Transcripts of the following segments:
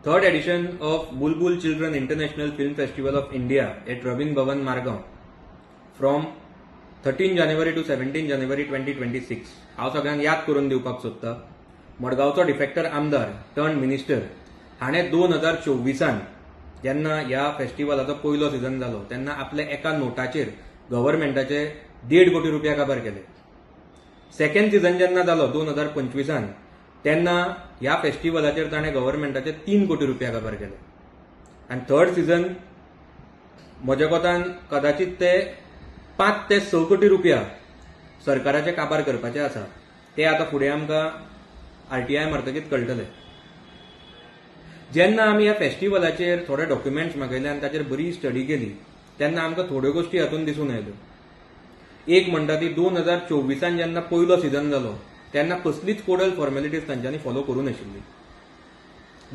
third edition of Bulbul Children International Film Festival of India at Rabin Bhavan, Margao from 13 January to 17 January 2026. हांव सगळ्यांक याद करून दिवपाक सोदतां. मडगांवचो डिफेक्टर आमदार टर्न मिनिस्टर हाणें 2024 जेन्ना ह्या फेस्टिवलाचो पयलो सीझन जालो तेन्ना आपल्या एका नोटाचेर गव्हर्मेंटाचे 1.5 कोटी रुपया काबार केले. सेकंड सीझन जेन्ना जालो 2025 तेन्ना ह्या फेस्टिवलाचेर ताणें गव्हर्मेंटाचे 3 कोटी रुपया काबार केले. आनी थर्ड सीझन म्हज्या कोतान कदाचित ते 5 ते 6 कोटी रुपया सरकाराचे काबार करपाचे आसा. ते आतां फुडें आमकां आरटीआय मारतकीच कळटले. जेन्ना आमी ह्या फेस्टिवलाचेर थोडे डॉक्युमेंट्स मागयले आनी ताचेर बरी स्टडी केली तेन्ना आमकां थोड्यो गोश्टी हातून दिसून आयल्यो. एक म्हणटा ती 2024 जेन्ना पयलो सीझन जालो तेन्ना कसलीच कोडल फॉर्मेलिटीज तांच्यांनी फॉलो करूं नाशिल्ली.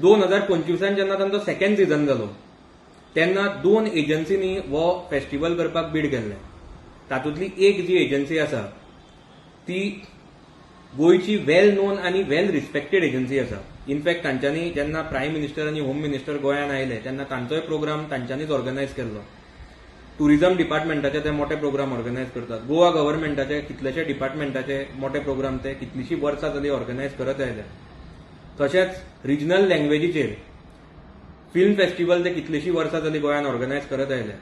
2025 जेन्ना तांचो सेकंड सीझन जालो तेन्ना 2 एजन्सीनी हो फेस्टिवल करपाक बीड केल्ले. तातूंतली एक जी एजन्सी आसा ती गोंयची वेल नोन आनी वेल रिस्पेक्टेड एजन्सी आसा. इनफॅक्ट तांच्यांनी जेन्ना प्रायम मिनिस्टर आनी होम मिनिस्टर गोंयांत आयले तेन्ना तांचोय प्रोग्राम तांच्यांनीच ऑर्गनायज केल्लो. टुरिझम डिपार्टमेंटाचे ते मोठे प्रोग्राम ऑर्गनायज करतात. गोवा गव्हर्मेंटाचे कितलेशे डिपार्टमेंटाचे मोठे प्रोग्राम ते कितलीशीं वर्सां जालीं ऑर्गनायज करत आयले. तशेंच रिजनल लँग्वेजीचेर फिल्म फेस्टिवल ते कितलीशीं वर्सां जालीं गोंयांत ऑर्गनायज करत आयले.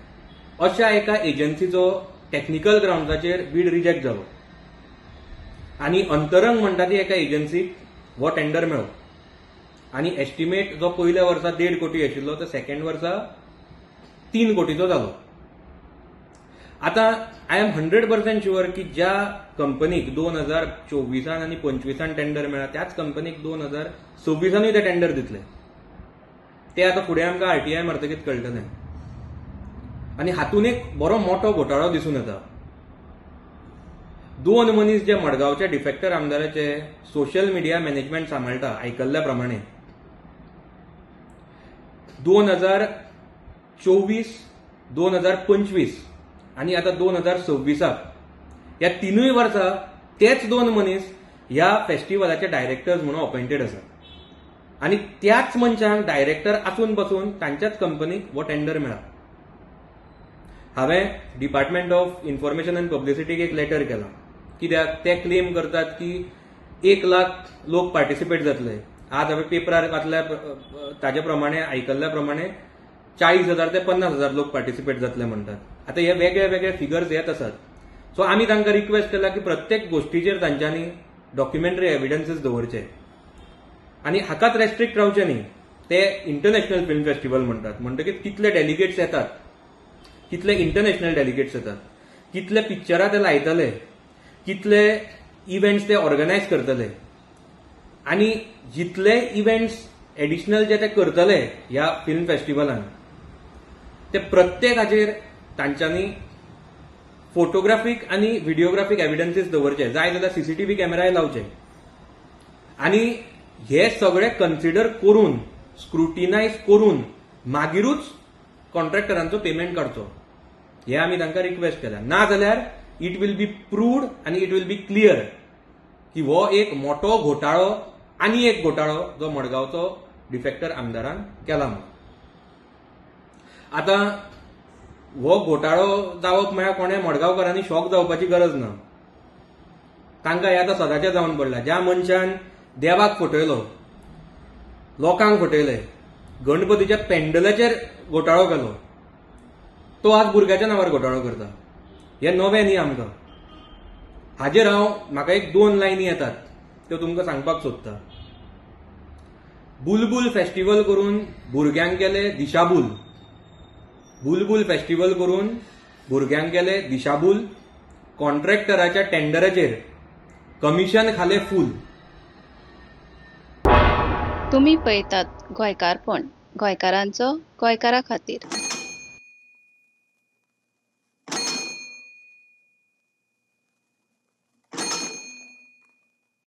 अशा एका एजन्सीचो टॅक्निकल ग्राउंड्साचेर बीड रिजेक्ट जालो आनी अंतरंग म्हणटा ती एका एजन्सीक हो टेंडर मेळ्ळो आनी एस्टिमेट जो पयल्या वर्सा 1.5 कोटी आशिल्लो तो सेकंड वर्सा 3 कोटीचो जालो. आतां आय एम 100% शुअर की ज्या कंपनीक 2024 आनी 25 टेंडर मेळ्ळा त्याच कंपनीक 2026 ते टेंडर दितले. ते आतां फुडें आमकां आरटीआय मारतकीच कळटलें. आनी हातून एक बरो मोठो घोटाळो दिसून येता. 2 मनीस जे मडगांवच्या डिफेक्टर आमदाराचे सोशल मिडिया मॅनेजमेंट सांबाळटा आयकल्ल्या प्रमाणे 2024, 2025 आनी आतां 2026 ह्या 3 वर्सां तेच 2 मनीस ह्या फेस्टिवलाचे डायरेक्टर्स म्हणून अपॉइंटेड आसा. आनी त्याच मनशांक डायरेक्टर आसून पासून तांच्याच कंपनीक हो टेंडर मेळ्ळा. हांवें डिपार्टमेंट ऑफ इन्फॉर्मेशन अँड पब्लिसिटीक एक लेटर केला. कित्याक ते क्लेम करतात की 1 लाख लोक पार्टिसिपेट जातले. आज हांवें पेपरार वाचल्या ताजे प्रमाणे आयकल्ल्या प्रमाणे 40,000 ते 50,000 लोक पार्टिसिपेट जातले म्हणटात. आतां हे वेगळे वेगळे फिगर्स येत आसात. सो आमी तांकां रिक्वेस्ट केला की प्रत्येक गोष्टीचेर तांच्यांनी डॉक्युमेंटरी एविडन्सीस दवरचे आनी हाकाच रेस्ट्रिक्ट रावचे न्ही. ते इंटरनॅशनल फिल्म फेस्टिवल म्हणटात म्हणटकीच कितले डेलिगेट्स येतात, कितले इंटरनॅशनल डेलिगेट्स येतात, कितले पिक्चरां ते लायतले, कितले इव्हेंट्स ते ऑर्गनायज करतले आनी जितले इव्हेंट्स एडिशनल जे ते करतले ह्या फिल्म फेस्टिवलान ते प्रत्येकाचेर तांच्यांनी फोटोग्राफीक आनी व्हिडिओग्राफीक एविडन्सीस दवरचे. जाय जाल्यार सीसीटीव्ही कॅमेराय लावचे आनी हे सगळे कन्सिडर करून स्क्रुटिनायज करून मागीरूच कॉन्ट्रॅक्टरांचो पेमेंट काडचो. हे आमी तांकां रिक्वेस्ट केल्या. ना जाल्यार इट वील बी प्रूव्ड आनी इट वील बी क्लियर की हो एक मोठो घोटाळो आनी एक घोटाळो जो मडगांवचो डिफेक्टर आमदारान केला म्हणून. आतां हो घोटाळो जावप म्हळ्यार कोणें मडगांवकारांनी शॉक जावपाची गरज ना. तांकां हे आतां सदांचें जावन पडलां. ज्या मनशान देवाक फटयलो, लोकांक फटयले, गणपतीच्या पेंडलाचेर घोटाळो केलो, तो आज भुरग्याच्या नांवार घोटाळो करता. हे नवें न्ही आमकां. हाजेर हांव म्हाका एक 2 लायनी येतात त्यो तुमकां सांगपाक सोदतां. बुलबुल फेस्टिवल करून भुरग्यांक केले दिशाभूल. बुलबुल फेस्टिवल करून भुरग्यांक केले दिशाभूल. कॉन्ट्रॅक्टराच्या टेंडराचेर कमिशन खाले फूल. तुम्ही पळयतात गोंयकारपण, गोंयकारांचो गोंयकारा खातीर.